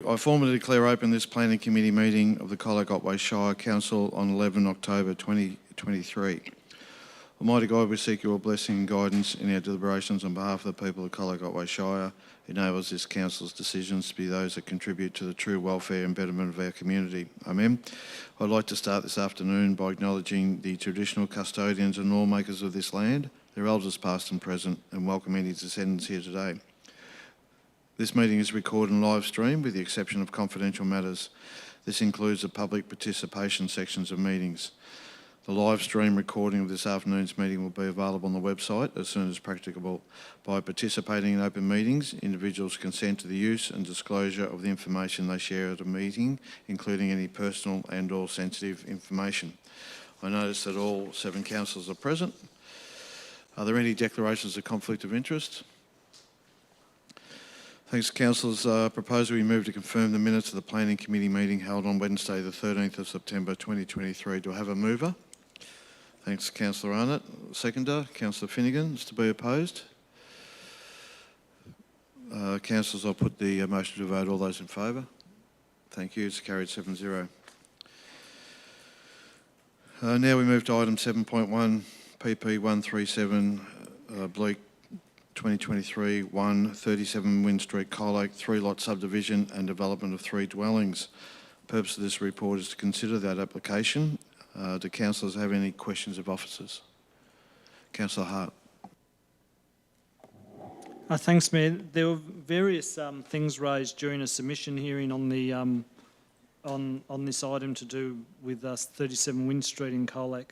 I formally declare open this Planning Committee meeting of the Colac Otway Shire Council on 11 October 2023. Almighty God, we seek your blessing and guidance in our deliberations on behalf of the people of Colac Otway Shire. Enables this Council's decisions to be those that contribute to the true welfare and betterment of our community. Amen. I'd like to start this afternoon by acknowledging the traditional custodians and lawmakers of this land, their elders past and present, and welcome any descendants here today. This meeting is recorded and live streamed with the exception of confidential matters. This includes the public participation sections of meetings. The live stream recording of this afternoon's meeting will be available on the website as soon as practicable. By participating in open meetings, individuals consent to the use and disclosure of the information they share at a meeting, including any personal and/or sensitive information. I notice that all 7 councillors are present. Are there any declarations of conflict of interest? Thanks, councillors. Proposal we move to confirm the minutes of the Planning Committee meeting held on Wednesday the 13th of September 2023. Do I have a mover? Thanks, Councillor Arnott. Seconder, Councillor Finnegan. Is to be opposed? Councillors, I'll put the motion to vote. All those in favour? Thank you. It's carried 7-0. Now we move to item 7.1, PP 137, Bleak 2023-1, 37 Wynn Street, Colac, 3-lot subdivision and development of 3 dwellings. The purpose of this report is to consider that application. Do councillors have any questions of officers? Councillor Hart. Thanks, Mayor. There were various things raised during a submission hearing on the on this item to do with 37 Wynn Street in Colac,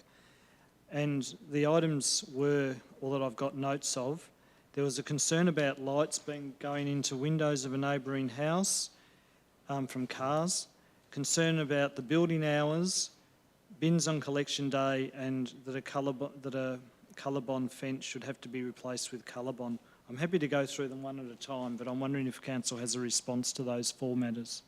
and the items were, all that I've got notes of. There was a concern about lights going into windows of a neighbouring house from cars, concern about the building hours, bins on collection day, and that a colorbond fence should have to be replaced with colorbond. I'm happy to go through them one at a time, but I'm wondering if Council has a response to those 4 matters.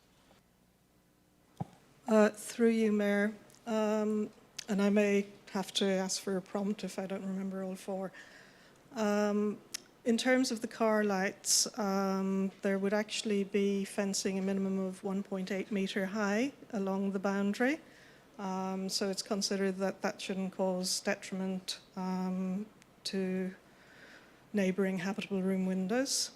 Through you, Mayor, and I may have to ask for a prompt if I don't remember all 4. In terms of the car lights, there would actually be fencing a minimum of 1.8 metre high along the boundary. So it's considered that that shouldn't cause detriment to neighbouring habitable room windows.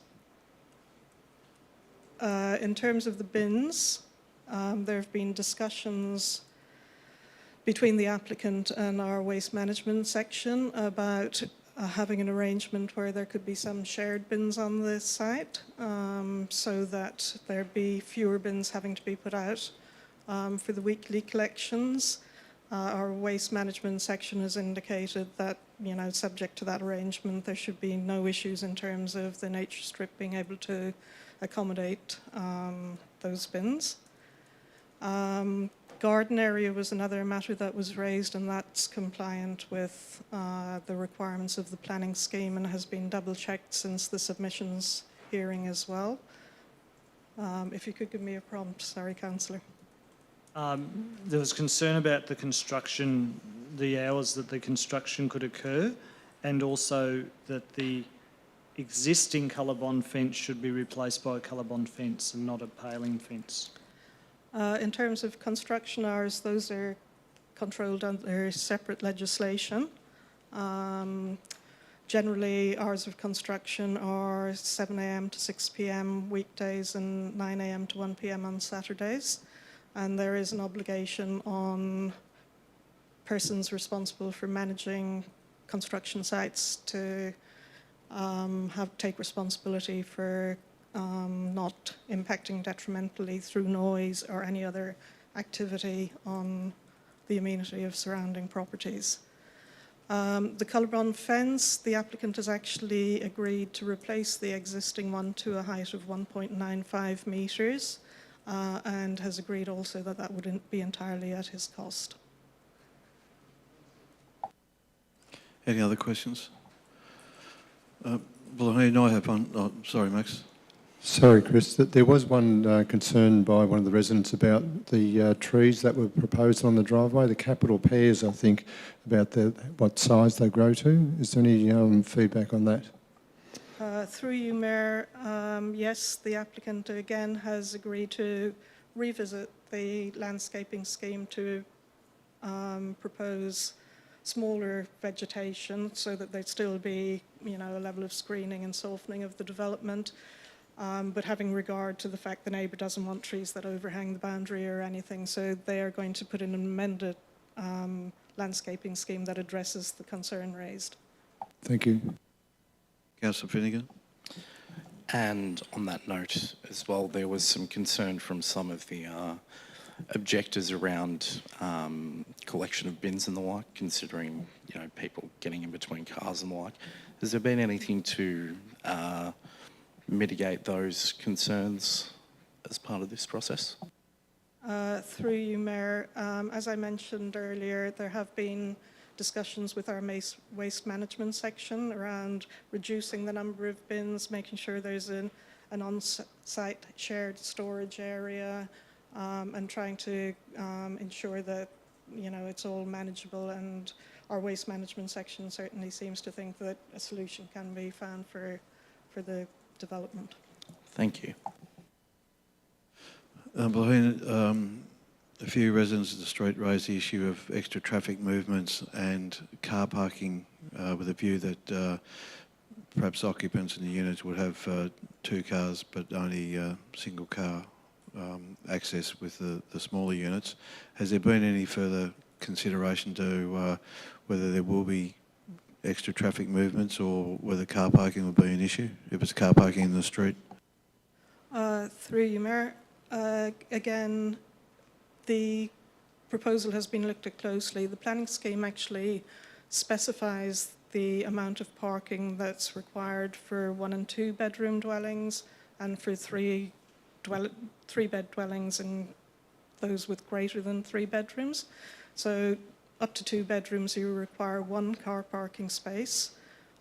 In terms of the bins, there have been discussions between the applicant and our waste management section about having an arrangement where there could be some shared bins on the site, so that there'd be fewer bins having to be put out for the weekly collections. Our waste management section has indicated that, you know, subject to that arrangement, there should be no issues in terms of the nature strip being able to accommodate those bins. Garden area was another matter that was raised, and that's compliant with the requirements of the planning scheme and has been double checked since the submissions hearing as well. If you could give me a prompt, sorry, Councillor. There was concern about the construction, the hours that the construction could occur, and also that the existing colorbond fence should be replaced by a colorbond fence and not a paling fence. In terms of construction hours, those are controlled under separate legislation. Generally, hours of construction are 7 a.m. to 6 p.m. weekdays and 9 a.m. to 1 p.m. on Saturdays. And there is an obligation on persons responsible for managing construction sites to take responsibility for not impacting detrimentally through noise or any other activity on the amenity of surrounding properties. The colorbond fence, the applicant has actually agreed to replace the existing one to a height of 1.95 metres and has agreed also that that would be entirely at his cost. Any other questions? Well, I have one. Oh, sorry, Max. Sorry, Chris. There was one concern by one of the residents about the trees that were proposed on the driveway, the capital pears, I think, about what size they grow to. Is there any feedback on that? Through you, Mayor, yes, the applicant again has agreed to revisit the landscaping scheme to propose smaller vegetation so that there'd still be, a level of screening and softening of the development, but having regard to the fact the neighbour doesn't want trees that overhang the boundary or anything, so they are going to put in an amended landscaping scheme that addresses the concern raised. Thank you. Councillor Finnegan. And on that note as well, there was some concern from some of the objectors around collection of bins and the like, considering, people getting in between cars and the like. Has there been anything to mitigate those concerns as part of this process? Through you, Mayor, as I mentioned earlier, there have been discussions with our waste management section around reducing the number of bins, making sure there's an on-site shared storage area, and trying to ensure that, it's all manageable, and our waste management section certainly seems to think that a solution can be found for the development. Thank you. A few residents of the street raised the issue of extra traffic movements and car parking with a view that perhaps occupants in the units would have two cars but only single car access with the smaller units. Has there been any further consideration to whether there will be extra traffic movements or whether car parking will be an issue if it's car parking in the street? Through you, Mayor, again, the proposal has been looked at closely. The planning scheme actually specifies the amount of parking that's required for 1 and 2 bedroom dwellings and for 3 bed dwellings and those with greater than 3 bedrooms. So up to 2 bedrooms, you require 1 car parking space.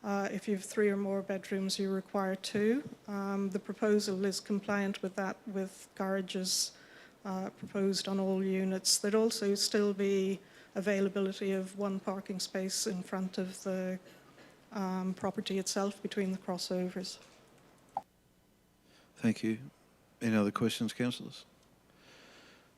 If you have 3 or more bedrooms, you require 2. The proposal is compliant with that, with garages proposed on all units. There'd also still be availability of 1 parking space in front of the property itself between the crossovers. Thank you. Any other questions, councillors?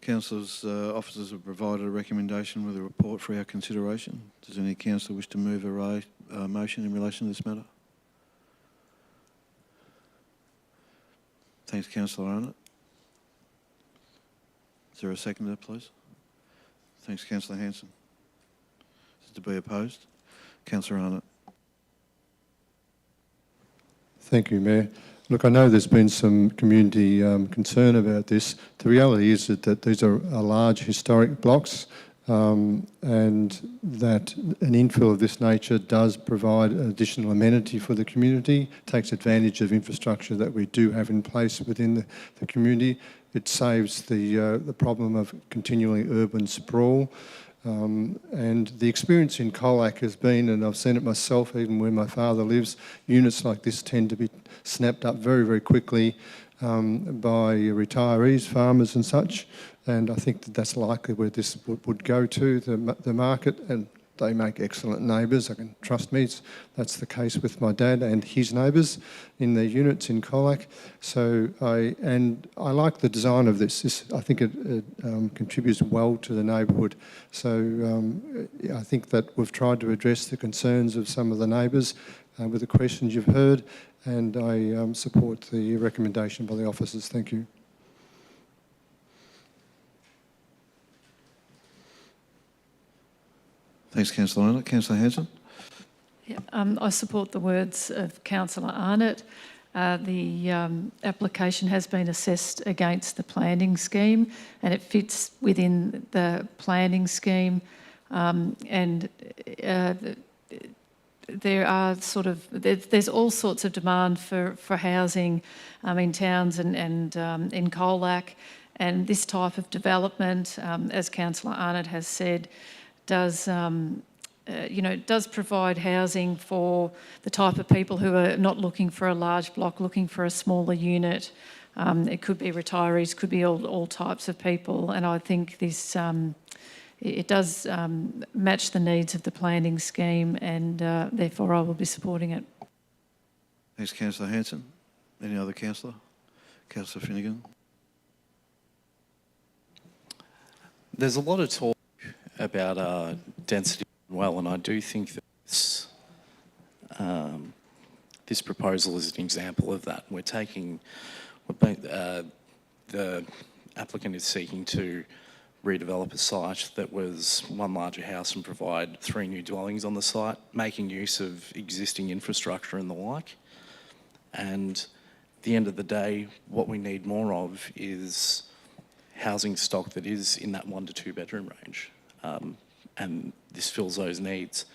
Councillors' officers have provided a recommendation with a report for our consideration. Does any councillor wish to move a motion in relation to this matter? Thanks, Councillor Arnott. Is there a seconder, please? Thanks, Councillor Hanson. Is it to be opposed? Councillor Arnott. Thank you, Mayor. Look, I know there's been some community concern about this. The reality is that these are large historic blocks and that an infill of this nature does provide additional amenity for the community, takes advantage of infrastructure that we do have in place within the community. It saves the problem of continually urban sprawl. And the experience in Colac has been, and I've seen it myself even where my father lives, units like this tend to be snapped up very, very quickly by retirees, farmers and such. And I think that that's likely where this would go to, the market, and they make excellent neighbours. I can trust me, that's the case with my dad and his neighbours in their units in Colac. So I like the design of this. I think it contributes well to the neighbourhood. So I think that we've tried to address the concerns of some of the neighbours with the questions you've heard, and I support the recommendation by the officers. Thank you. Thanks, Councillor Arnott. Councillor Hanson. Yeah, I support the words of Councillor Arnott. The application has been assessed against the planning scheme and it fits within the planning scheme, and there are there's all sorts of demand for housing in towns and in Colac, and this type of development, as Councillor Arnott has said, does provide housing for the type of people who are not looking for a large block, looking for a smaller unit. It could be retirees, could be all types of people, and I think this it does match the needs of the planning scheme, and therefore I will be supporting it. Thanks, Councillor Hanson. Any other councillor? Councillor Finnegan. There's a lot of talk about density as well, and I do think that this proposal is an example of that. The applicant is seeking to redevelop a site that was one larger house and provide 3 new dwellings on the site, making use of existing infrastructure and the like. And at the end of the day, what we need more of is housing stock that is in that 1 to 2 bedroom range. And this fills those needs.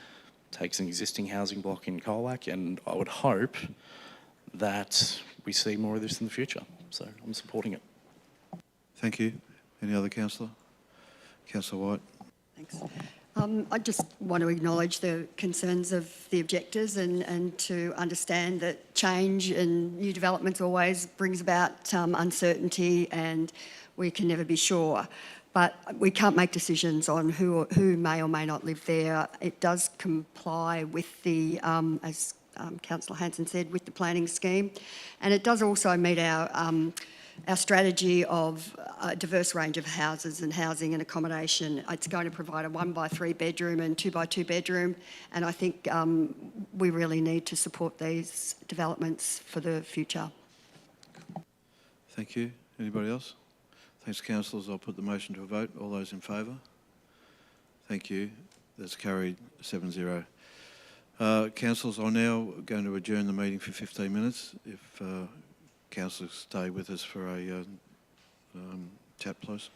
Takes an existing housing block in Colac, and I would hope that we see more of this in the future. So I'm supporting it. Thank you. Any other councillor? Councillor White. Thanks. I just want to acknowledge the concerns of the objectors and to understand that change and new developments always brings about uncertainty, and we can never be sure. But we can't make decisions on who may or may not live there. It does comply with the, as Councillor Hanson said, with the planning scheme, and it does also meet our strategy of a diverse range of houses and housing and accommodation. It's going to provide a 1 by 3 bedroom and 2 by 2 bedroom, and I think we really need to support these developments for the future. Thank you. Anybody else? Thanks, councillors. I'll put the motion to a vote. All those in favour? Thank you. That's carried 7-0. Councillors, I'm now going to adjourn the meeting for 15 minutes. If councillors stay with us for a chat, please.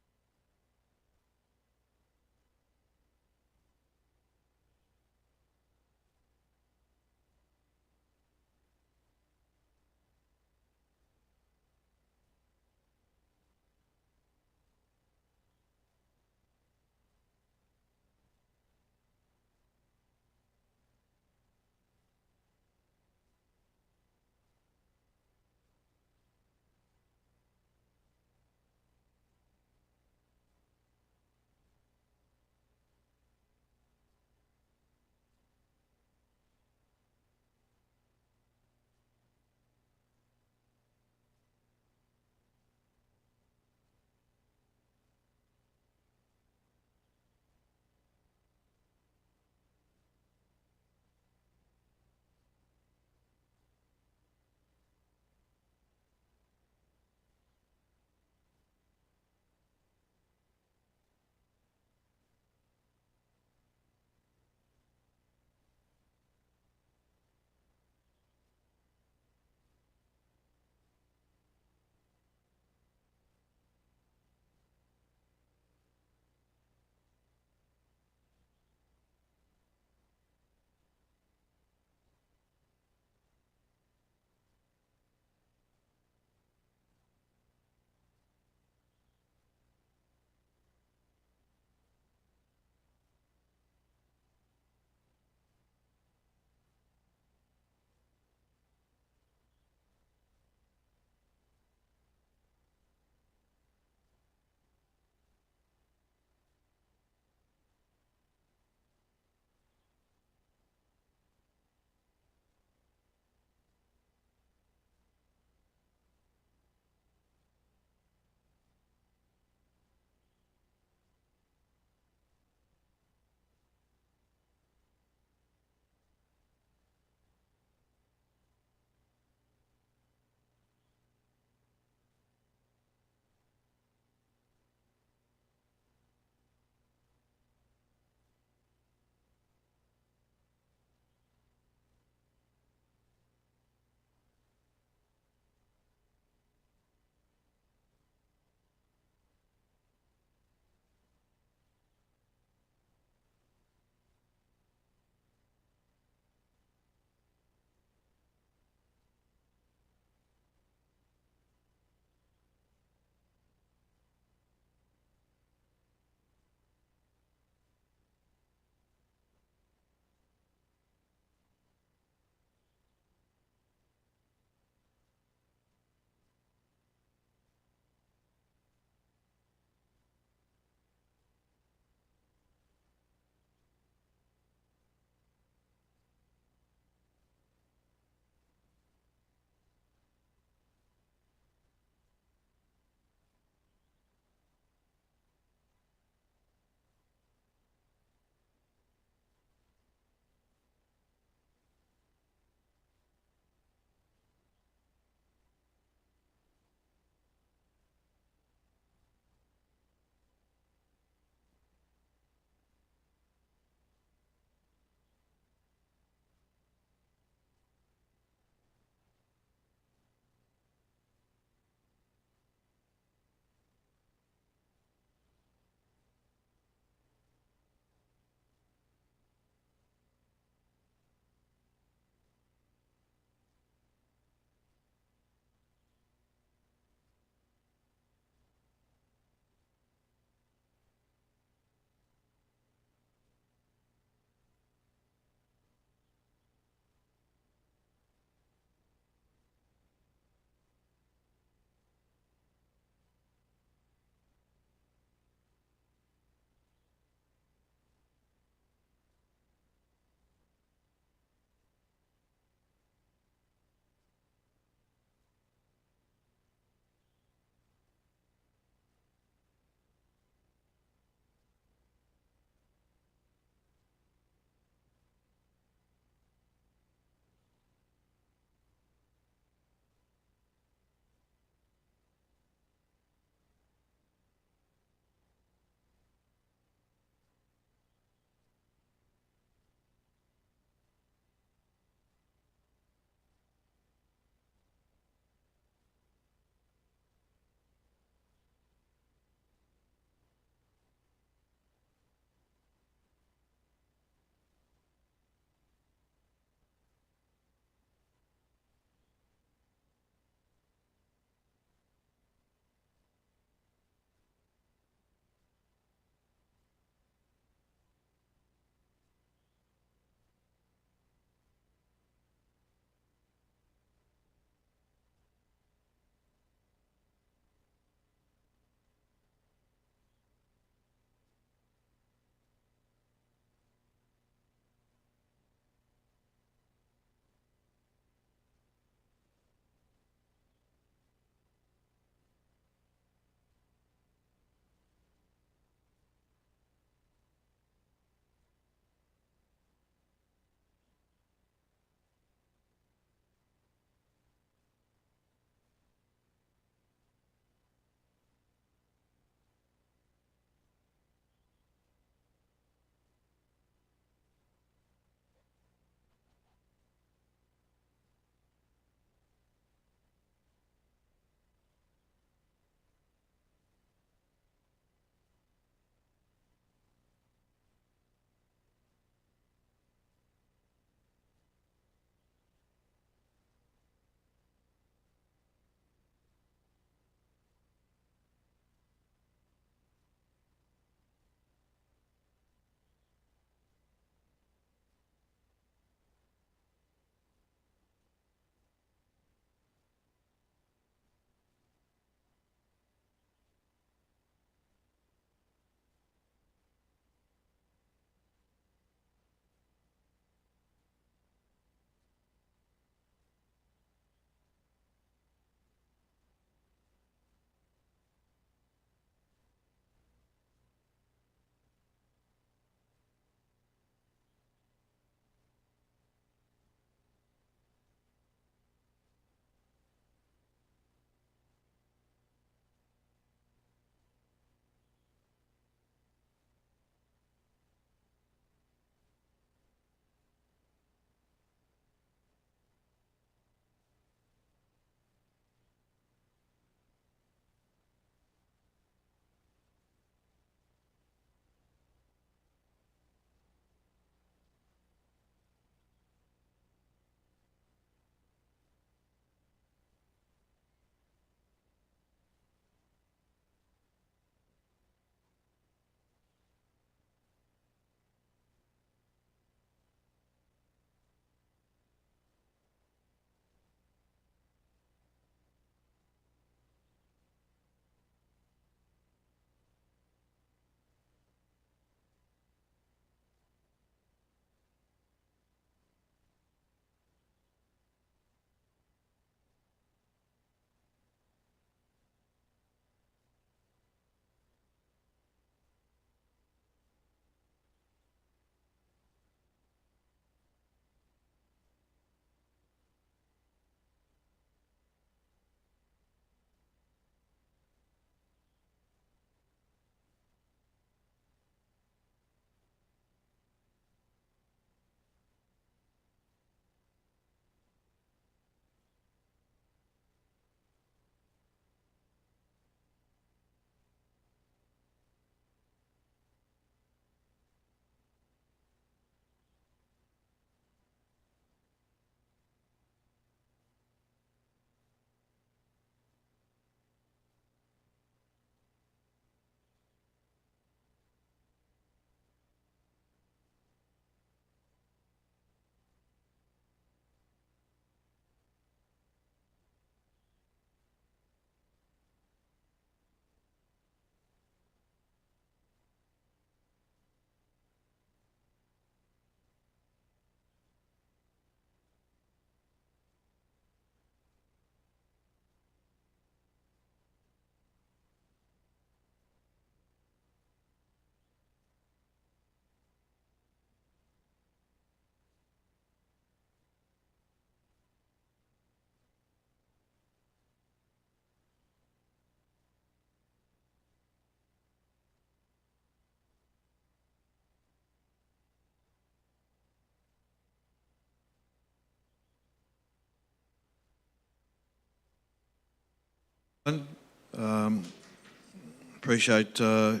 Appreciate your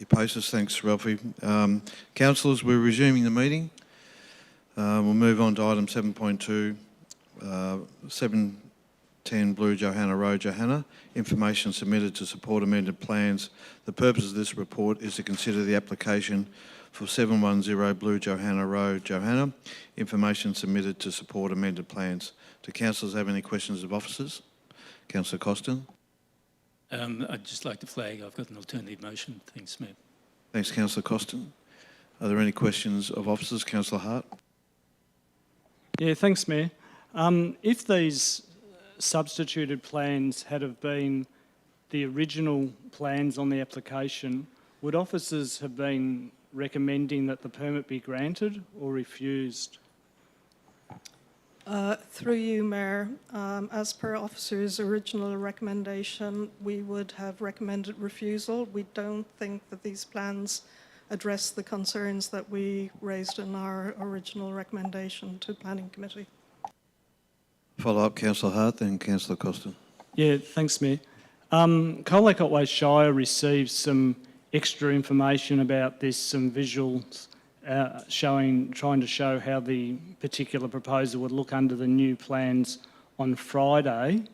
patience. Thanks, Ralphie. Councillors, we're resuming the meeting. We'll move on to item 7.2, 710 Blue Johanna Road, Johanna. Information submitted to support amended plans. The purpose of this report is to consider the application for 710 Blue Johanna Road, Johanna. Information submitted to support amended plans. Do councillors have any questions of officers? Councillor Costin. I'd just like to flag I've got an alternative motion. Thanks, Mayor. Thanks, Councillor Costin. Are there any questions of officers? Councillor Hart. Yeah, thanks, Mayor. If these substituted plans had have been the original plans on the application, would officers have been recommending that the permit be granted or refused? Through you, Mayor, as per officer's original recommendation, we would have recommended refusal. We don't think that these plans address the concerns that we raised in our original recommendation to Planning Committee. Follow up, Councillor Hart, then Councillor Costin. Yeah, thanks, Mayor. Colac Otway Shire received some extra information about this, some visuals trying to show how the particular proposal would look under the new plans on Friday.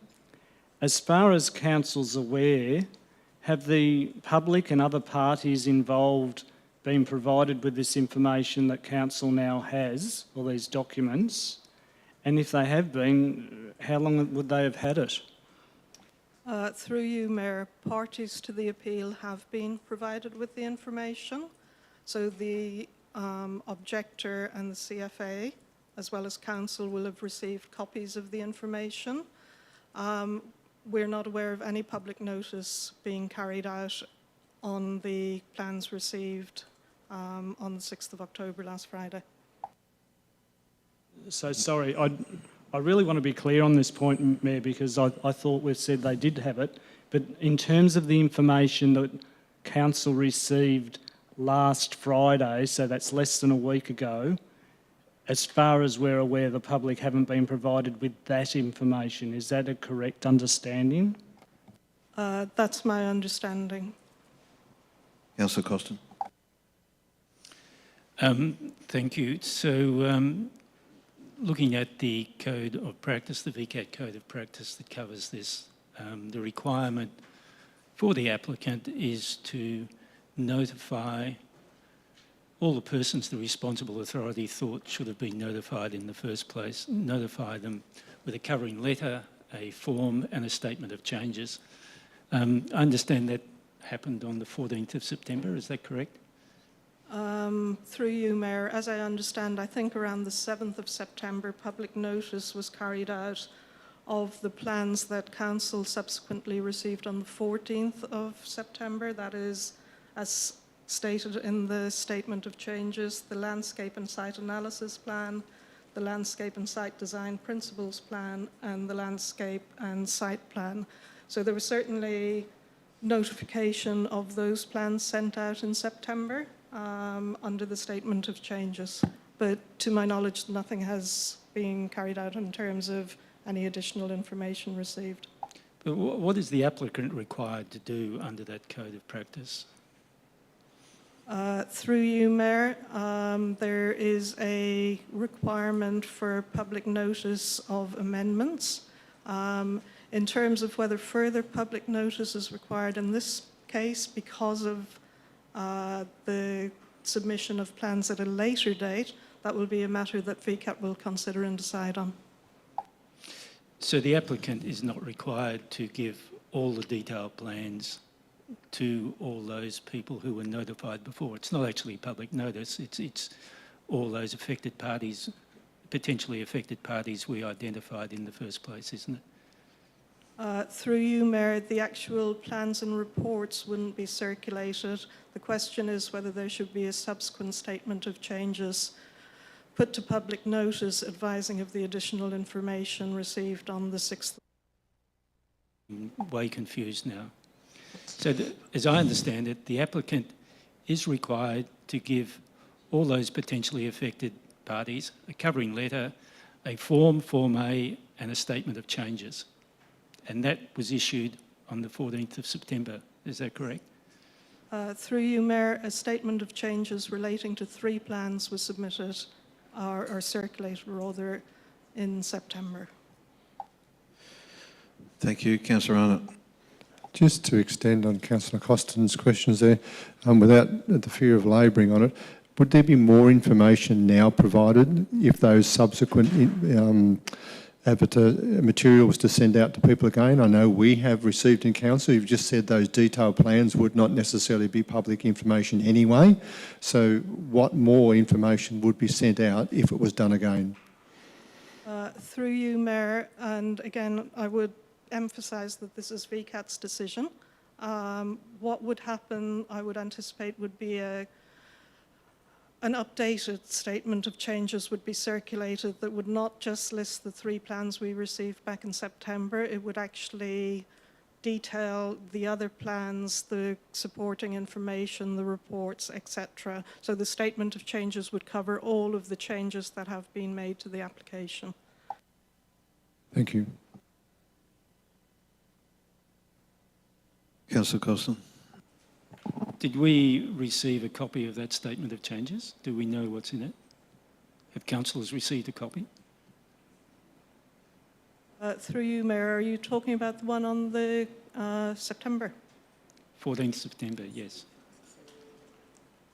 As far as council's aware, have the public and other parties involved been provided with this information that council now has, all these documents? And if they have been, how long would they have had it? Through you, Mayor, parties to the appeal have been provided with the information. So the objector and the CFA, as well as council, will have received copies of the information. We're not aware of any public notice being carried out on the plans received on the 6th of October, last Friday. So sorry, I really want to be clear on this point, Mayor, because I thought we've said they did have it. But in terms of the information that council received last Friday, so that's less than a week ago, as far as we're aware, the public haven't been provided with that information. Is that a correct understanding? That's my understanding. Councillor Costin. Thank you. So, looking at the code of practice, the VCAT code of practice that covers this, the requirement for the applicant is to notify all the persons the responsible authority thought should have been notified in the first place, notify them with a covering letter, a form and a statement of changes. I understand that happened on the 14th of September, is that correct? Through you, Mayor, as I understand, I think around the 7th of September, public notice was carried out of the plans that council subsequently received on the 14th of September. That is, as stated in the statement of changes, the landscape and site analysis plan, the landscape and site design principles plan, and the landscape and site plan. So there was certainly notification of those plans sent out in September under the statement of changes. But to my knowledge, nothing has been carried out in terms of any additional information received. But what is the applicant required to do under that code of practice? Through you, Mayor, there is a requirement for public notice of amendments. In terms of whether further public notice is required in this case because of the submission of plans at a later date, that will be a matter that VCAT will consider and decide on. So the applicant is not required to give all the detailed plans to all those people who were notified before. It's not actually public notice, it's all those affected parties, potentially affected parties we identified in the first place, isn't it? Through you, Mayor, the actual plans and reports wouldn't be circulated. The question is whether there should be a subsequent statement of changes put to public notice advising of the additional information received on the 6th. I'm way confused now. So as I understand it, the applicant is required to give all those potentially affected parties a covering letter, a Form A, and a statement of changes. And that was issued on the 14th of September. Is that correct? Through you, Mayor, a statement of changes relating to 3 plans was submitted or circulated rather in September. Thank you. Councillor Arnott. Just to extend on Councillor Costin's questions there, without the fear of labouring on it, would there be more information now provided if those subsequent materials to send out to people again? I know we have received in council, you've just said those detailed plans would not necessarily be public information anyway. So what more information would be sent out if it was done again? Through you, Mayor, and again, I would emphasise that this is VCAT's decision. What would happen, I would anticipate, would be an updated statement of changes would be circulated that would not just list the 3 plans we received back in September. It would actually detail the other plans, the supporting information, the reports, etc. So the statement of changes would cover all of the changes that have been made to the application. Thank you. Councillor Costin. Did we receive a copy of that statement of changes? Do we know what's in it? Have councillors received a copy? Through you, Mayor, are you talking about the one on the September? 14th September, yes.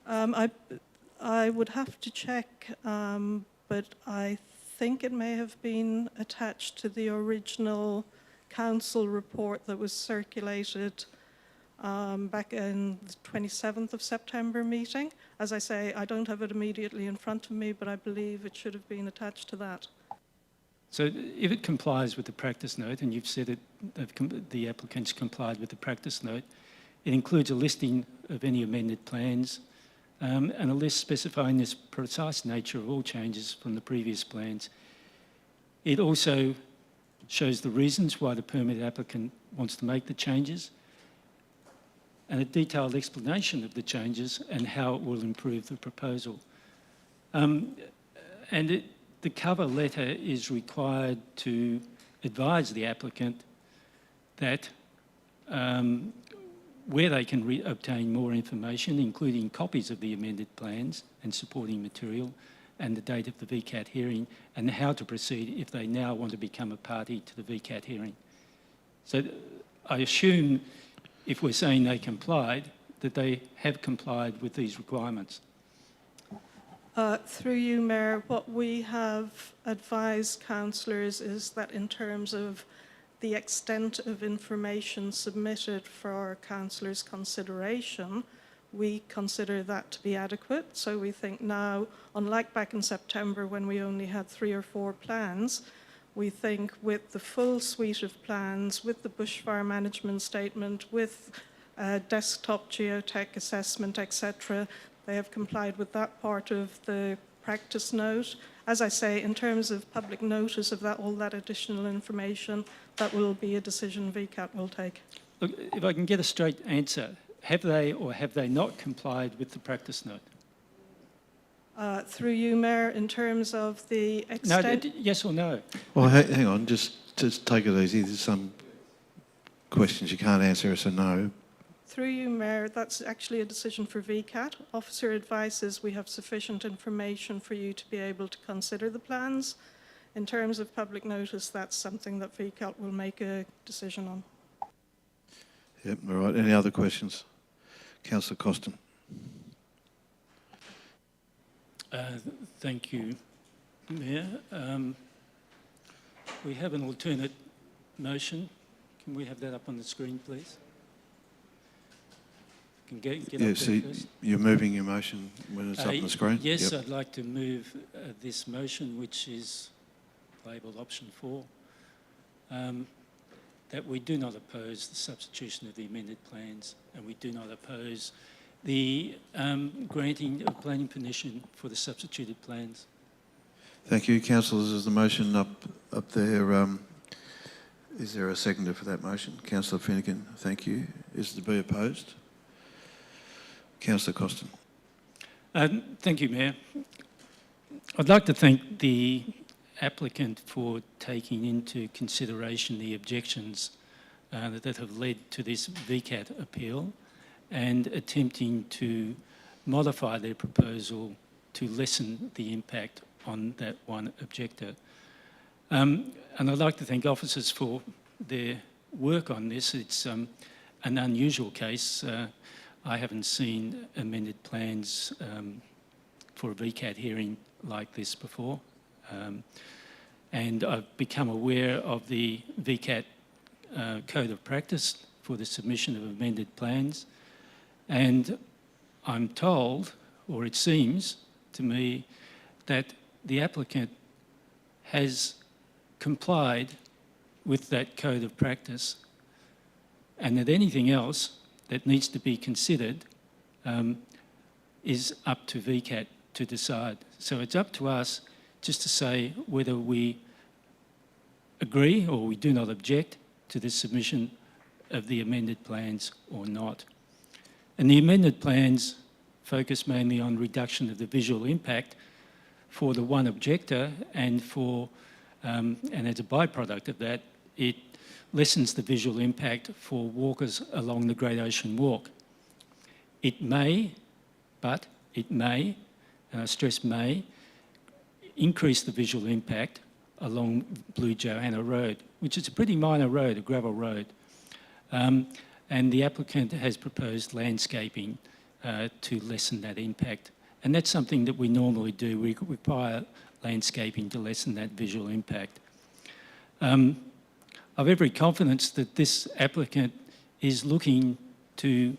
I would have to check, but I think it may have been attached to the original council report that was circulated back in the 27th of September meeting. As I say, I don't have it immediately in front of me, but I believe it should have been attached to that. So if it complies with the practice note, and you've said the applicants complied with the practice note, it includes a listing of any amended plans and a list specifying the precise nature of all changes from the previous plans. It also shows the reasons why the permit applicant wants to make the changes and a detailed explanation of the changes and how it will improve the proposal. The cover letter is required to advise the applicant that where they can obtain more information, including copies of the amended plans and supporting material, and the date of the VCAT hearing, and how to proceed if they now want to become a party to the VCAT hearing. So I assume if we're saying they complied, that they have complied with these requirements. Through you, Mayor, what we have advised councillors is that in terms of the extent of information submitted for our councillors' consideration, we consider that to be adequate. So we think now, unlike back in September when we only had 3 or 4 plans, we think with the full suite of plans, with the bushfire management statement, with desktop geotech assessment, etc., they have complied with that part of the practice note. As I say, in terms of public notice of that, all that additional information, that will be a decision VCAT will take. Look, if I can get a straight answer, have they or have they not complied with the practice note? Through you, Mayor, in terms of the extent... No, yes or no? Well, hang on, just take it easy. There's some questions you can't answer yes or no. Through you, Mayor, that's actually a decision for VCAT. Officer advises we have sufficient information for you to be able to consider the plans. In terms of public notice, that's something that VCAT will make a decision on. Yep, all right. Any other questions? Councillor Costin. Thank you, Mayor. We have an alternate motion. Can we have that up on the screen, please? Can get up there first. You're moving your motion when it's up on the screen? Yes, Yep. I'd like to move this motion, which is labelled option 4, that we do not oppose the substitution of the amended plans, and we do not oppose the granting of planning permission for the substituted plans. Thank you, councillors. Is the motion up there? Is there a seconder for that motion? Councillor Finnegan, thank you. Is it to be opposed? Councillor Costin. Thank you, Mayor. I'd like to thank the applicant for taking into consideration the objections that have led to this VCAT appeal and attempting to modify their proposal to lessen the impact on that one objector. And I'd like to thank officers for their work on this. It's an unusual case. I haven't seen amended plans for a VCAT hearing like this before. And I've become aware of the VCAT Code of Practice for the submission of amended plans. And I'm told, or it seems to me, that the applicant has complied with that Code of Practice, and that anything else that needs to be considered is up to VCAT to decide. So it's up to us just to say whether we agree or we do not object to the submission of the amended plans or not. And the amended plans focus mainly on reduction of the visual impact for the one objector, and as a byproduct of that, it lessens the visual impact for walkers along the Great Ocean Walk. It may, and I stress may, increase the visual impact along Blue Johanna Road, which is a pretty minor road, a gravel road. And the applicant has proposed landscaping to lessen that impact. And that's something that we normally do. We require landscaping to lessen that visual impact. I've every confidence that this applicant is looking to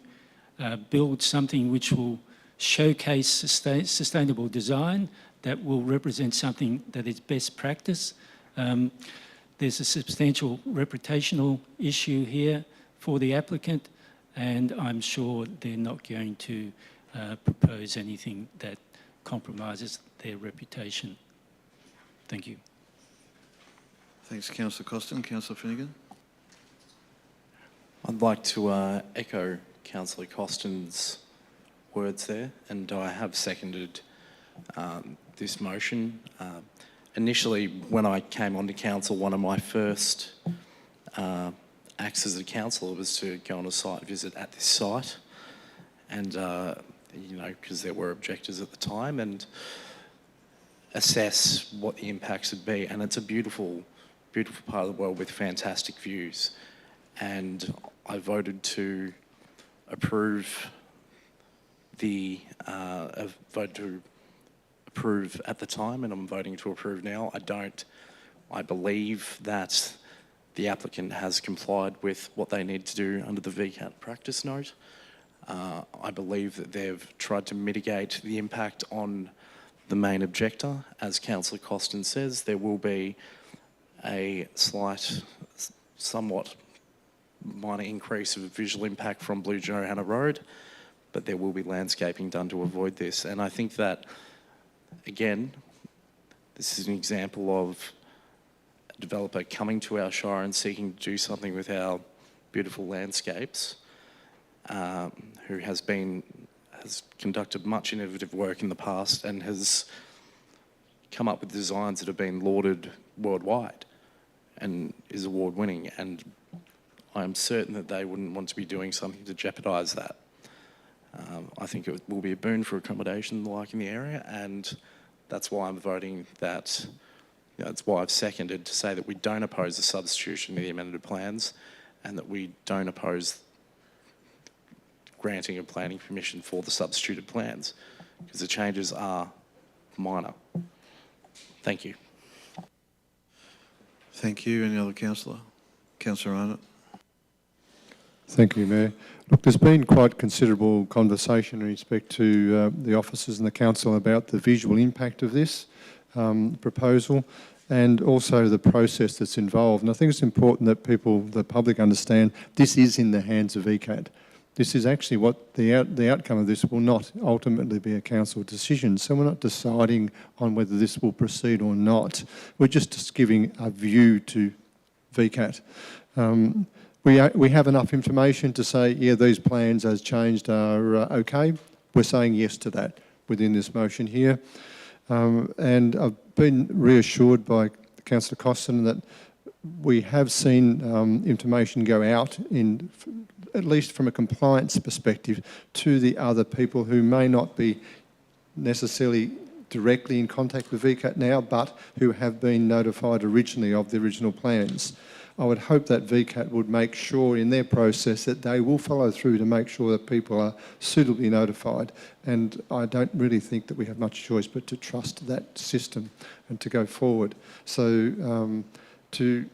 build something which will showcase sustainable design, that will represent something that is best practice. There's a substantial reputational issue here for the applicant, and I'm sure they're not going to propose anything that compromises their reputation. Thank you. Thanks, Councillor Costin. Councillor Finnegan. I'd like to echo Councillor Costin's words there, and I have seconded this motion. Initially, when I came onto council, one of my first acts as a councillor was to go on a site visit at this site, and because there were objectors at the time, and assess what the impacts would be. And it's a beautiful, beautiful part of the world with fantastic views. And I voted to approve approve at the time, and I'm voting to approve now. I believe that the applicant has complied with what they need to do under the VCAT practice note. I believe that they've tried to mitigate the impact on the main objector. As Councillor Costin says, there will be a slight, somewhat minor increase of visual impact from Blue Johanna Road, but there will be landscaping done to avoid this. And I think that, again, this is an example of a developer coming to our shire and seeking to do something with our beautiful landscapes, who has conducted much innovative work in the past and has come up with designs that have been lauded worldwide and is award-winning. And I'm certain that they wouldn't want to be doing something to jeopardise that. I think it will be a boon for accommodation and the like in the area, and that's why I'm voting that, that's why I've seconded to say that we don't oppose the substitution of the amended plans, and that we don't oppose granting of planning permission for the substituted plans, because the changes are minor. Thank you. Thank you. Any other councillor? Councillor Arnott. Thank you, Mayor. Look, there's been quite considerable conversation in respect to the officers and the council about the visual impact of this proposal, and also the process that's involved. And I think it's important that the public understand this is in the hands of VCAT. This is actually what the outcome of this will not ultimately be a council decision. So we're not deciding on whether this will proceed or not. We're just giving a view to VCAT. We have enough information to say, yeah, these plans as changed are okay. We're saying yes to that within this motion here. And I've been reassured by Councillor Costin that we have seen information go out, at least from a compliance perspective, to the other people who may not be necessarily directly in contact with VCAT now, but who have been notified originally of the original plans. I would hope that VCAT would make sure in their process that they will follow through to make sure that people are suitably notified. And I don't really think that we have much choice but to trust that system and to go forward. So to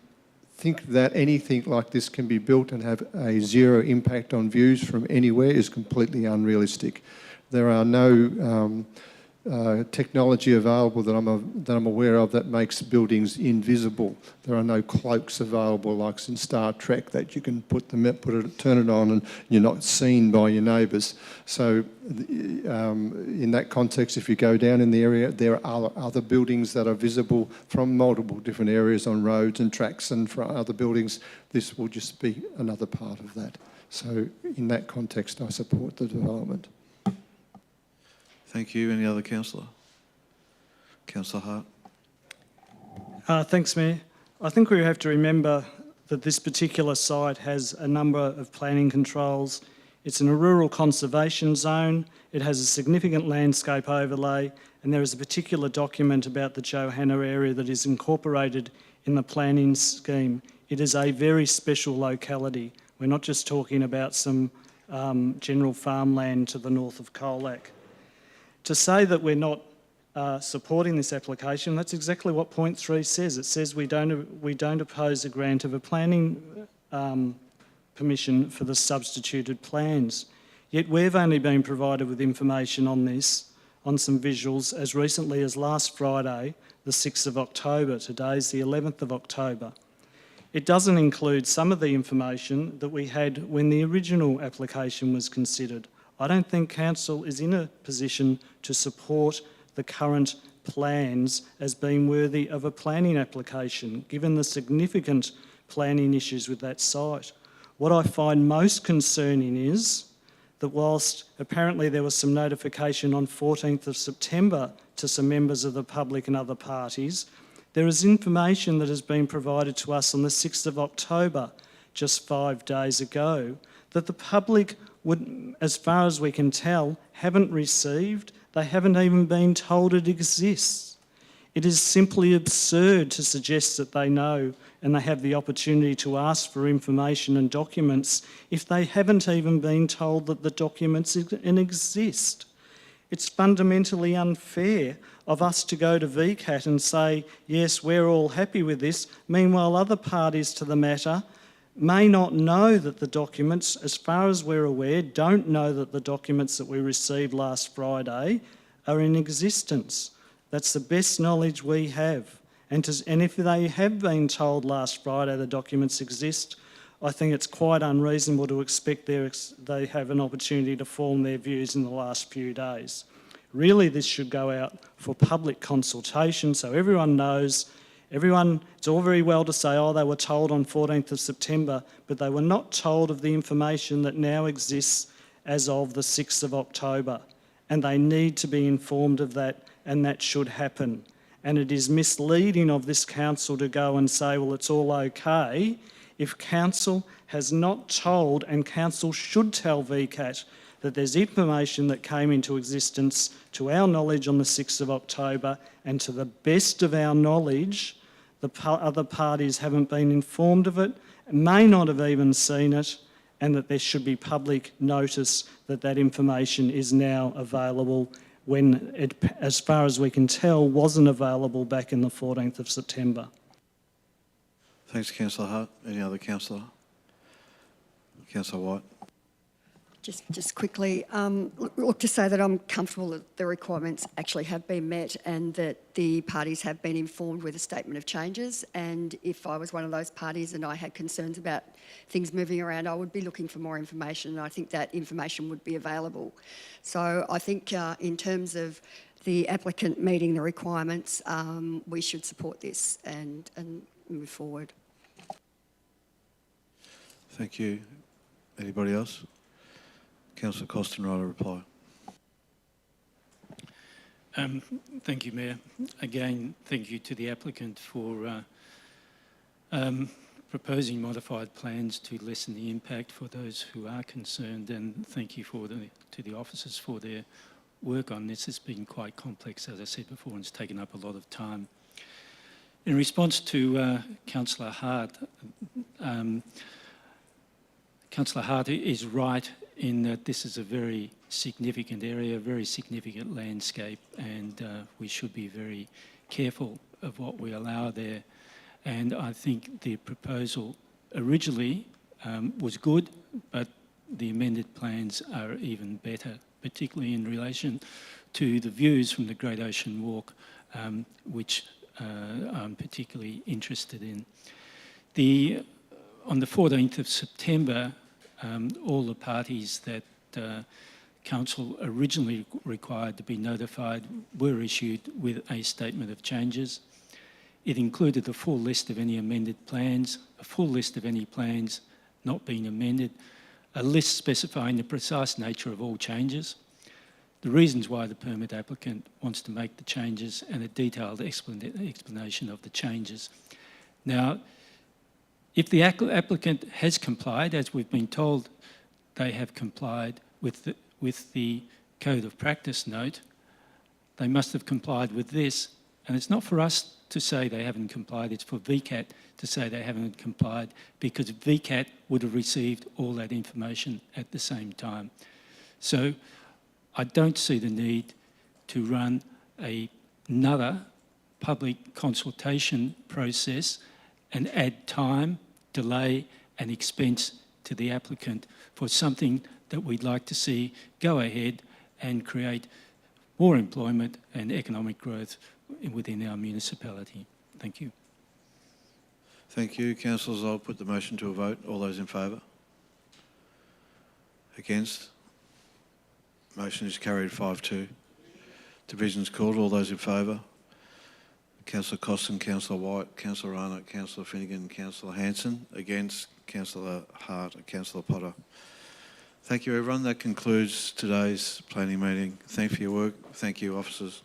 think that anything like this can be built and have a zero impact on views from anywhere is completely unrealistic. There are no technology available that I'm aware of that makes buildings invisible. There are no cloaks available like in Star Trek that you can turn it on and you're not seen by your neighbours. So in that context, if you go down in the area, there are other buildings that are visible from multiple different areas on roads and tracks and from other buildings. This will just be another part of that. So in that context, I support the development. Thank you. Any other councillor? Councillor Hart. Thanks, Mayor. I think we have to remember that this particular site has a number of planning controls. It's in a rural conservation zone. It has a significant landscape overlay, and there is a particular document about the Johanna area that is incorporated in the planning scheme. It is a very special locality. We're not just talking about some general farmland to the north of Colac. To say that we're not supporting this application, that's exactly what point 3 says. It says we don't oppose a grant of a planning permission for the substituted plans. Yet we've only been provided with information on this, on some visuals, as recently as last Friday, the 6th of October. Today's the 11th of October. It doesn't include some of the information that we had when the original application was considered. I don't think Council is in a position to support the current plans as being worthy of a planning application, given the significant planning issues with that site. What I find most concerning is that whilst apparently there was some notification on 14th of September to some members of the public and other parties, there is information that has been provided to us on the 6th of October, just 5 days ago, that the public would, as far as we can tell, haven't received. They haven't even been told it exists. It is simply absurd to suggest that they know and they have the opportunity to ask for information and documents if they haven't even been told that the documents exist. It's fundamentally unfair of us to go to VCAT and say, yes, we're all happy with this, meanwhile other parties to the matter may not know that the documents, as far as we're aware, don't know that the documents that we received last Friday are in existence. That's the best knowledge we have. And if they have been told last Friday the documents exist, I think it's quite unreasonable to expect they have an opportunity to form their views in the last few days. Really, this should go out for public consultation so everyone knows. It's all very well to say, oh, they were told on 14th of September, but they were not told of the information that now exists as of the 6th of October. And they need to be informed of that, and that should happen. And it is misleading of this council to go and say, well, it's all okay, if council has not told, and council should tell VCAT, that there's information that came into existence to our knowledge on the 6th of October, and to the best of our knowledge, the other parties haven't been informed of it, may not have even seen it, and that there should be public notice that that information is now available when it, as far as we can tell, wasn't available back in the 14th of September. Thanks, Councillor Hart. Any other councillor? Councillor White. Just quickly, look, to say that I'm comfortable that the requirements actually have been met and that the parties have been informed with a statement of changes, and if I was one of those parties and I had concerns about things moving around, I would be looking for more information, and I think that information would be available. So I think in terms of the applicant meeting the requirements, we should support this and move forward. Thank you. Anybody else? Councillor Costenrider, reply. Thank you, Mayor. Again, thank you to the applicant for proposing modified plans to lessen the impact for those who are concerned, and thank you to the officers for their work on this. It's been quite complex, as I said before, and it's taken up a lot of time. In response to Councillor Hart, Councillor Hart is right in that this is a very significant area, a very significant landscape, and we should be very careful of what we allow there. And I think the proposal originally was good, but the amended plans are even better, particularly in relation to the views from the Great Ocean Walk, which I'm particularly interested in. On the 14th of September, all the parties that Council originally required to be notified were issued with a statement of changes. It included a full list of any amended plans, a full list of any plans not being amended, a list specifying the precise nature of all changes, the reasons why the permit applicant wants to make the changes, and a detailed explanation of the changes. Now, if the applicant has complied, as we've been told they have complied with the Code of Practice note, they must have complied with this. And it's not for us to say they haven't complied, it's for VCAT to say they haven't complied, because VCAT would have received all that information at the same time. So I don't see the need to run another public consultation process and add time, delay and expense to the applicant for something that we'd like to see go ahead and create more employment and economic growth within our municipality. Thank you. Thank you, councillors. I'll put the motion to a vote. All those in favour? Against? Motion is carried 5-2. Division's called. All those in favour? Councillor Costin, Councillor White, Councillor Arnott, Councillor Finnegan, Councillor Hanson. Against? Councillor Hart and Councillor Potter. Thank you, everyone. That concludes today's planning meeting. Thank you for your work. Thank you, officers.